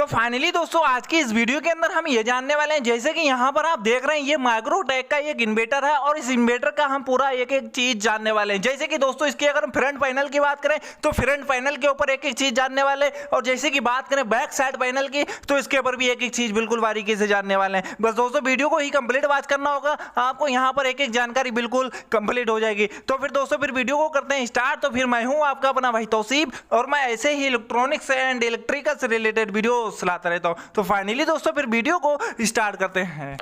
Finally दोस्तों आज की इस वीडियो के अंदर हम ये जानने वाले हैं, जैसे कि यहाँ पर आप देख रहे हैं ये माइक्रोटेक का एक इन्वर्टर है और इस इन्वर्टर का हम पूरा एक एक चीज जानने वाले हैं। जैसे कि दोस्तों इसकी अगर हम फ्रंट पैनल की बात करें तो फ्रंट पैनल के ऊपर एक एक चीज जानने वाले हैं, और जैसे कि बात करें बैक साइड पैनल की तो इसके ऊपर भी एक एक चीज बिल्कुल बारीकी से जानने वाले हैं। बस दोस्तों वीडियो को ही कंप्लीट वॉच करना होगा, आपको यहाँ पर एक एक जानकारी बिल्कुल कंप्लीट हो जाएगी। तो फिर दोस्तों फिर वीडियो को करते हैं स्टार्ट। तो फिर मैं हूँ आपका अपना भाई तौसीफ और मैं ऐसे ही इलेक्ट्रॉनिक्स एंड इलेक्ट्रिकल से रिलेटेड वीडियो लाता रहता हूँ। तो फाइनली दोस्तों फिर वीडियो को स्टार्ट करते हैं।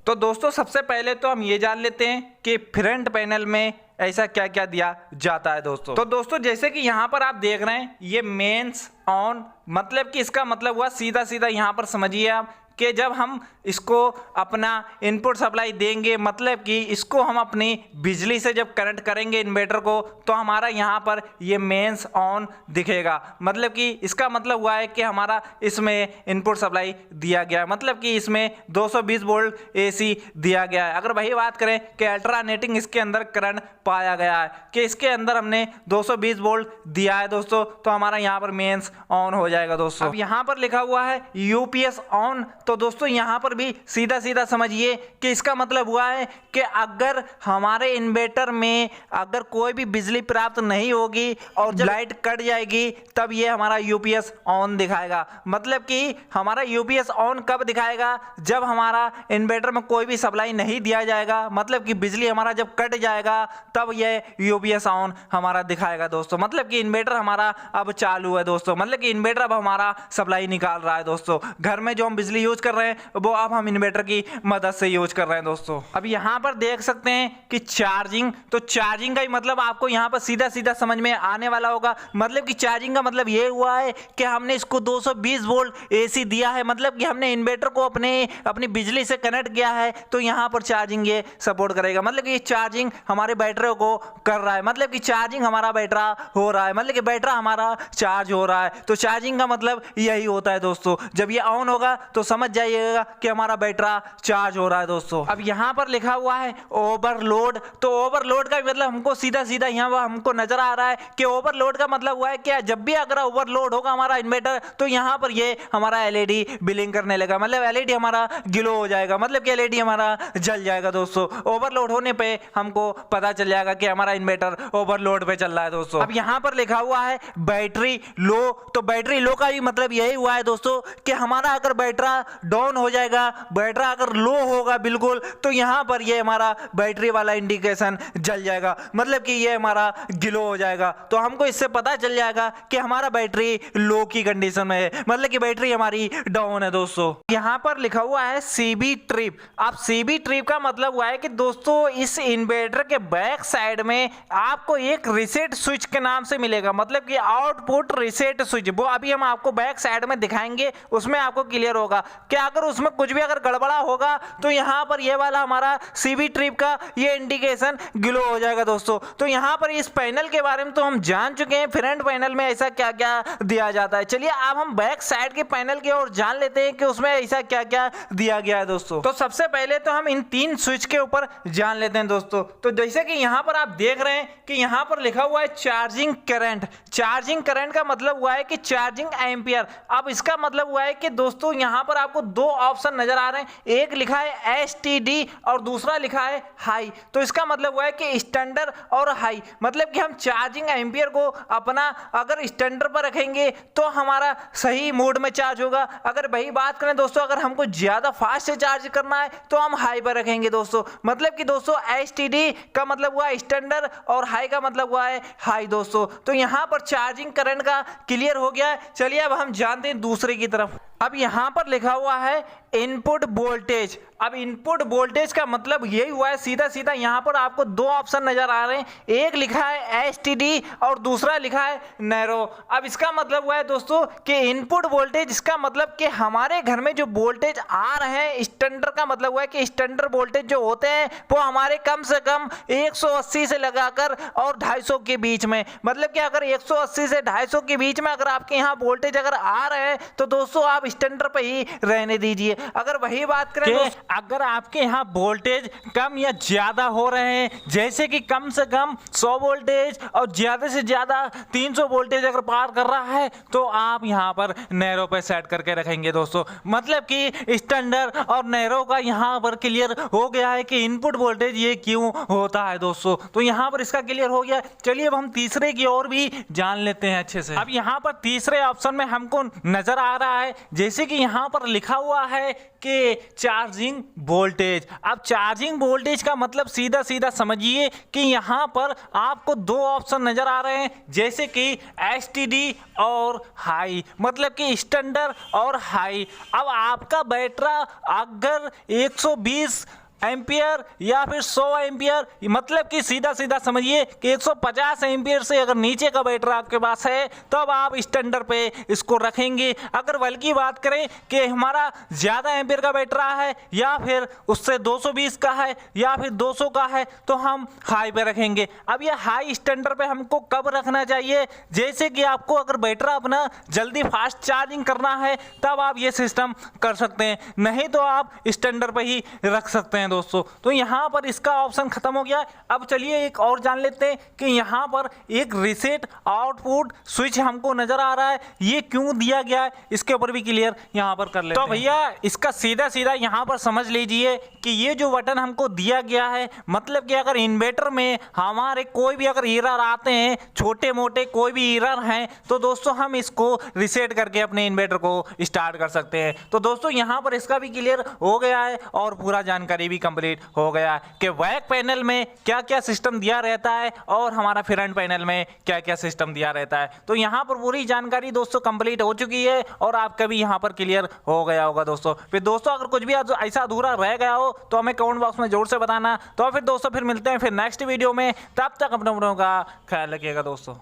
तो दोस्तों सबसे पहले तो हम ये जान लेते हैं कि फ्रंट पैनल में ऐसा क्या क्या दिया जाता है दोस्तों। तो दोस्तों जैसे कि यहाँ पर आप देख रहे हैं ये मेंस ऑन, मतलब कि इसका मतलब हुआ सीधा सीधा यहाँ पर समझिए आप कि जब हम इसको अपना इनपुट सप्लाई देंगे, मतलब कि इसको हम अपनी बिजली से जब कनेक्ट करेंगे इन्वर्टर को, तो हमारा यहाँ पर ये मेंस ऑन दिखेगा। मतलब कि इसका मतलब हुआ है कि हमारा इसमें इनपुट सप्लाई दिया गया है, मतलब कि इसमें 220 वोल्ट एसी दिया गया है। अगर वही बात करें कि अल्टरनेटिंग इसके अंदर करंट पाया गया है कि इसके अंदर हमने 220 वोल्ट दिया है दोस्तों, तो हमारा यहाँ पर मेंस ऑन हो जाएगा दोस्तों। अब यहाँ पर लिखा हुआ है यूपीएस ऑन, तो दोस्तों यहाँ पर भी सीधा सीधा समझिए कि इसका मतलब हुआ है कि अगर हमारे इन्वर्टर में अगर कोई भी बिजली प्राप्त नहीं होगी और जब लाइट कट जाएगी तब ये हमारा यूपीएस ऑन दिखाएगा। मतलब कि हमारा यूपीएस ऑन कब दिखाएगा? जब हमारा इन्वर्टर में कोई भी सप्लाई नहीं दिया जाएगा, मतलब कि बिजली हमारा जब कट जाएगा तब ये यूपीएस ऑन हमारा दिखाएगा दोस्तों। मतलब कि इन्वर्टर हमारा अब चालू है दोस्तों, मतलब कि इन्वर्टर अब हमारा सप्लाई निकाल रहा है दोस्तों। घर में जो हम बिजली यूज कर रहे हैं वो अब हम इन्वर्टर की मदद से यूज कर रहे हैं दोस्तों। अब यहाँ पर देख सकते हैं कि चार्जिंग, तो चार्जिंग का ही मतलब आपको यहाँ पर सीधा सीधा समझ में आने वाला होगा। मतलब कि चार्जिंग का मतलब ये हुआ है कि हमने इसको 220 वोल्ट एसी दिया है, मतलब कि हमने इन्वर्टर को अपनी बिजली से कनेक्ट किया है, तो यहाँ पर चार्जिंग ये सपोर्ट करेगा। मतलब कि चार्जिंग हमारे बैटरी को कर रहा है, मतलब कि चार्जिंग हमारा बैटरा हो रहा है, मतलब कि बैटरा हमारा चार्ज हो रहा है। तो चार्जिंग का मतलब यही होता है दोस्तों। जब ये ऑन होगा तो समझ जाइएगा कि हमारा बैटरा चार्ज हो रहा है दोस्तों। अब यहाँ पर लिखा हुआ है ओवरलोड, तो ओवरलोड का मतलब हमको सीधा सीधा यहाँ हमको नजर आ रहा है कि ओवरलोड का मतलब हुआ है कि जब भी अगर ओवरलोड होगा हमारा इन्वर्टर तो यहाँ पर ये हमारा एलईडी बिलिंग करने लगा, मतलब एलईडी हमारा ग्लो हो जाएगा, मतलब कि एलईडी हमारा जल जाएगा दोस्तों। ओवरलोड होने पे हमको पता चल जाएगा कि हमारा इन्वर्टर ओवरलोड पे चल रहा है दोस्तों। अब यहाँ पर लिखा हुआ है बैटरी लो, तो बैटरी लो का भी मतलब यही हुआ है दोस्तों कि हमारा अगर बैटरा डाउन हो जाएगा, बैटरा अगर लो होगा बिल्कुल, तो यहाँ पर ये हमारा बैटरी वाला इंडिकेशन जल जाएगा, मतलब कि ये हमारा ग्लो हो जाएगा। तो हमको इससे पता चल जाएगा कि हमारा बैटरी लो की कंडीशन में है, मतलब कि बैटरी हमारी डाउन है दोस्तों। यहाँ पर लिखा हुआ है सीबी ट्रिप। अब सीबी ट्रिप का मतलब हुआ है कि दोस्तों इस इन्वर्टर के बैक साइड में आपको एक रीसेट स्विच के नाम से मिलेगा, मतलब कि आउटपुट रीसेट स्विच। वो अभी हम आपको बैक साइड में दिखाएंगे, उसमें आपको क्लियर होगा कि अगर उसमें कुछ भी अगर गड़बड़ा होगा तो यहाँ पर ये वाला हमारा सीबी ट्रिप का ये इंडिकेशन ग्लो हो जाएगा दोस्तों। तो यहाँ पर इस पैनल के बारे में तो हम जान चुके हैं, फ्रंट पैनल में ऐसा क्या क्या दिया जाता है। चलिए अब हम बैक साइड के पैनल की ओर जान लेते हैं कि उसमें ऐसा क्या क्या दिया गया है दोस्तों। तो सबसे पहले तो हम इन तीन स्विच के ऊपर जान लेते हैं दोस्तों। तो जैसे कि यहाँ पर आप देख रहे हैं कि यहाँ पर लिखा हुआ है चार्जिंग करंट। चार्जिंग करंट का मतलब हुआ है कि चार्जिंग एम्पियर। अब इसका मतलब हुआ है कि दोस्तों यहाँ पर आपको दो ऑप्शन नजर आ रहे हैं, एक लिखा है एसटीडी और दूसरा लिखा है हाई। तो इसका मतलब हुआ है कि स्टैंडर्ड और हाई, मतलब कि हम चार्जिंग एम्पियर को अपना अगर स्टैंडर्ड पर रखेंगे तो हमारा सही मोड में चार्ज होगा। अगर वही बात करें दोस्तों, अगर हमको ज्यादा फास्ट से चार्ज करना है तो हम हाई पर रखेंगे दोस्तों। मतलब कि दोस्तों एसटीडी का मतलब हुआ स्टैंडर्ड और हाई का मतलब हुआ है हाई दोस्तों। तो यहाँ पर चार्जिंग करंट का क्लियर हो गया है। चलिए अब हम जानते हैं दूसरे की तरफ। अब यहाँ पर लिखा हुआ है इनपुट वोल्टेज। अब इनपुट वोल्टेज का मतलब यही हुआ है, सीधा सीधा यहाँ पर आपको दो ऑप्शन नजर आ रहे हैं, एक लिखा है एसटीडी और दूसरा लिखा है नैरो। अब इसका मतलब हुआ है दोस्तों कि इनपुट वोल्टेज, इसका मतलब कि हमारे घर में जो वोल्टेज आ रहे हैं, स्टैंडर्ड का मतलब हुआ है कि स्टैंडर्ड वोल्टेज जो होते हैं वो हमारे कम से कम 180 से लगाकर और 250 के बीच में, मतलब कि अगर 180 से 250 के बीच में अगर आपके यहाँ वोल्टेज अगर आ रहे हैं तो दोस्तों आप स्टैंडर्ड पे ही रहने दीजिए। अगर वही बात करें तो अगर आपके यहाँ वोल्टेज कम या ज्यादा हो रहे हैं, जैसे कि कम से कम 100 वोल्टेज और ज्यादा से ज्यादा 300 वोल्टेज अगर पार कर रहा है, तो आप यहाँ पर नैरो पे सेट करके रखेंगे दोस्तों। मतलब कि स्टैंडर्ड और नैरो का यहाँ पर क्लियर हो गया है कि इनपुट वोल्टेज ये क्यों होता है दोस्तों। तो यहाँ पर इसका क्लियर हो गया। चलिए अब हम तीसरे की ओर भी जान लेते हैं अच्छे से। अब यहाँ पर तीसरे ऑप्शन में हमको नजर आ रहा है, जैसे कि यहाँ पर लिखा हुआ है कि चार्जिंग वोल्टेज। अब चार्जिंग वोल्टेज का मतलब सीधा सीधा समझिए कि यहाँ पर आपको दो ऑप्शन नजर आ रहे हैं, जैसे कि एसटीडी और हाई, मतलब कि स्टैंडर्ड और हाई। अब आपका बैटरा अगर 120 एम्पियर या फिर 100 एम्पियर, मतलब कि सीधा सीधा समझिए कि 150 एम्पियर से अगर नीचे का बैटरी आपके पास है, तब आप स्टैंडर्ड पे इसको रखेंगे। अगर बल्कि बात करें कि हमारा ज़्यादा एम्पियर का बैटरी है या फिर उससे 220 का है या फिर 200 का है, तो हम हाई पे रखेंगे। अब ये हाई स्टैंडर्ड पे हमको कब रखना चाहिए, जैसे कि आपको अगर बैटरी अपना जल्दी फास्ट चार्जिंग करना है, तब आप ये सिस्टम कर सकते हैं, नहीं तो आप स्टैंडर्ड पे ही रख सकते हैं दोस्तों। तो यहाँ पर इसका ऑप्शन खत्म हो गया। अब चलिए एक और जान लेते हैं कि यहाँ पर एक रीसेट आउटपुट स्विच हमको नजर आ रहा है, ये क्यों दिया गया है, इसके ऊपर भी क्लियर यहाँ पर कर लेते हैं। तो भैया इसका सीधा सीधा यहाँ पर समझ लीजिए कि ये जो बटन हमको दिया गया है, मतलब कि अगर इन्वर्टर में हमारे कोई भी अगर एरर आते हैं, छोटे मोटे कोई भी एरर हैं, तो दोस्तों हम इसको रीसेट करके अपने इन्वर्टर को स्टार्ट कर सकते हैं। तो दोस्तों यहाँ पर इसका भी क्लियर हो गया है और पूरा जानकारी भी कंप्लीट हो गया कि बैक पैनल में क्या क्या सिस्टम दिया रहता है और हमारा फ्रंट पैनल में क्या क्या सिस्टम दिया रहता है। तो यहाँ पर पूरी जानकारी दोस्तों कंप्लीट हो चुकी है और आपका भी यहाँ पर क्लियर हो गया होगा दोस्तों। फिर दोस्तों अगर कुछ भी ऐसा अधूरा रह गया हो तो हमें कमेंट बॉक्स में जोर से बताना। तो फिर दोस्तों फिर मिलते हैं फिर नेक्स्ट वीडियो में, तब तक अपने का ख्याल रखिएगा दोस्तों।